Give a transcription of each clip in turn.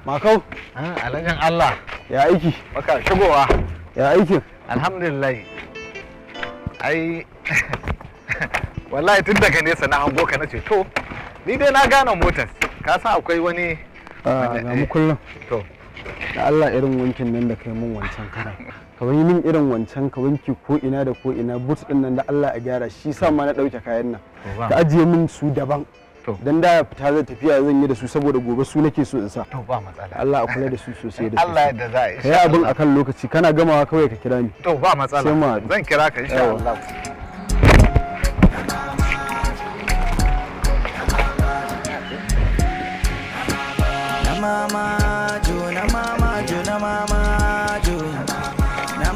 Makau. Alhajin Allah. Ya aiki. Baka shigowa. Ya aikin. Alhamdulillah. Ai wallahi tun daga nesa na hango ka nace to ni dai na gane motar. Ka san akwai wani ga mu kullum. To da Allah irin wankin nan da kai mun wancan karan. Ka yi min irin wancan ka wanki ko ina da ko ina boot din nan da Allah a gyara shi sa ma na dauke kayan nan. Ka ajiye min su daban. Dan da fita zai tafiya zan yi da su saboda gobe su nake so in sa. To ba matsala. Allah a kula da su sosai da su. Allah yadda za a yi. Kai abin akan lokaci kana gamawa kawai ka kira ni. To ba matsala. Zan kira ka insha Allah.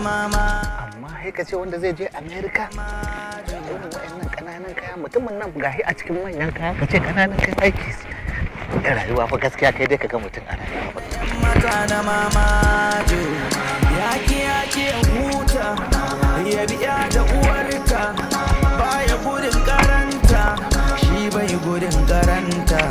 Amma sai ka ce wanda zai je America. Irin waɗannan ƙananan kaya mutumin nan gahi a cikin manyan kaya ka ce ƙananan kayan aiki. Ya rayuwa fa gaskiya kai dai ka ga mutum a rayuwa ba. Mata na mamajo yaki huta ya biya da uwarta baya gudun karanta shi bai gudun karanta.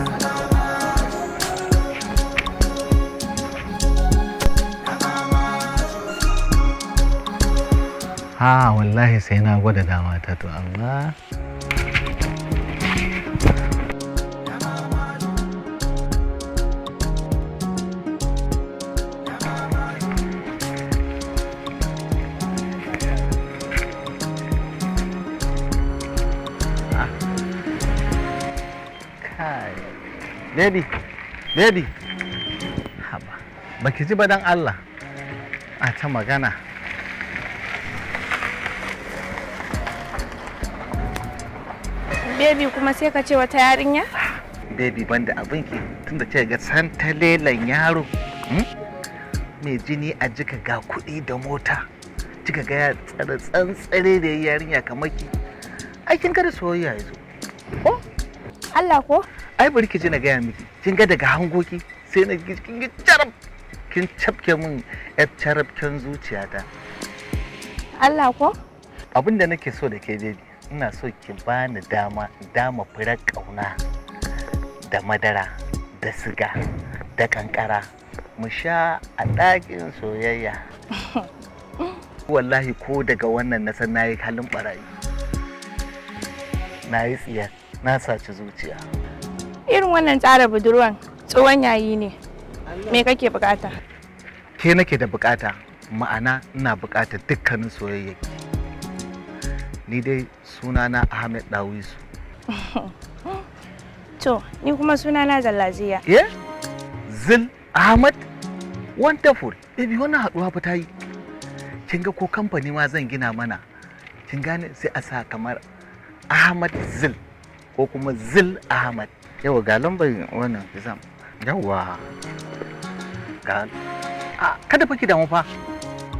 Wallahi sai na gwada dama ta to amma Baby, haba, baki ji ba dan Allah a ta magana. Baby kuma sai ka ce wata yarinya? Baby banda abinki tunda ce ga santalelan yaro. Mai jini a jika ga kuɗi da mota. Kika ga ya tsare tsantsare da yarinya kamar ki. Ai kin ga da soyayya yazo. Ko? Allah ko? Ai bari ki ji na gaya miki. Kin ga daga hangoki sai na kin ga charab. Kin cafke min yar charabken zuciyata. Allah ko? Abinda nake so da ke baby. Ina so ki bani dama furar ƙauna da madara da siga da kankara mu sha a ɗakin soyayya. Wallahi ko daga wannan na san nayi halin barayi, nayi tsiya, na saci zuciya. Irin wannan tsara budurwan tsohon yayi ne. Me kake bukata? Ke nake da bukata, ma'ana ina bukatar dukkanin soyayya. Ni dai sunana Ahmed Dawisu. To, ni kuma sunana Zallaziya. Yeah? Zil Ahmad? Wonderful. Baby wannan haɗuwa fa ta yi. Kin ga ko kamfani ma zan gina mana. Kin gane sai a sa kamar Ahmad Zil ko kuma Zil Ahmad. Yawa ga lambar wannan exam. Yawa. Ga kada fa ki damu fa.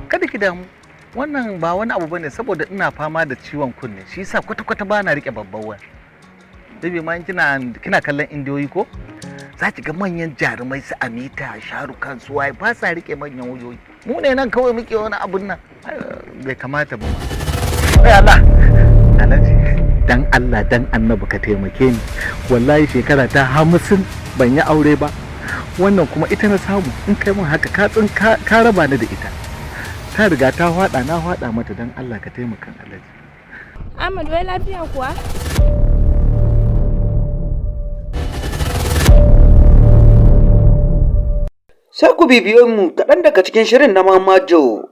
Kada ki damu. Wannan ba wani abu bane saboda ina fama da ciwon kunne shi yasa kwata-kwata ba na rike babban waya. Baby ma kina kallon indiyoyi ko? Za ki ga manyan jarumai su Amita, Sharukan su waye ba sa rike manyan wayoyi. Mu ne nan kawai muke wani abun nan. Bai kamata ba. Ai Allah. Alhaji dan Allah dan Annabi ka taimake ni. Wallahi shekara ta 50 ban yi aure ba. Wannan kuma ita na samu in kai mun haka ka raba ni da ita. Ta riga ta hwada na hwada mata dan Allah ka taimaka Alhaji. Ahmad wai lafiya kuwa? Sai ku bibiyo mu kaɗan daga cikin shirin Namamajo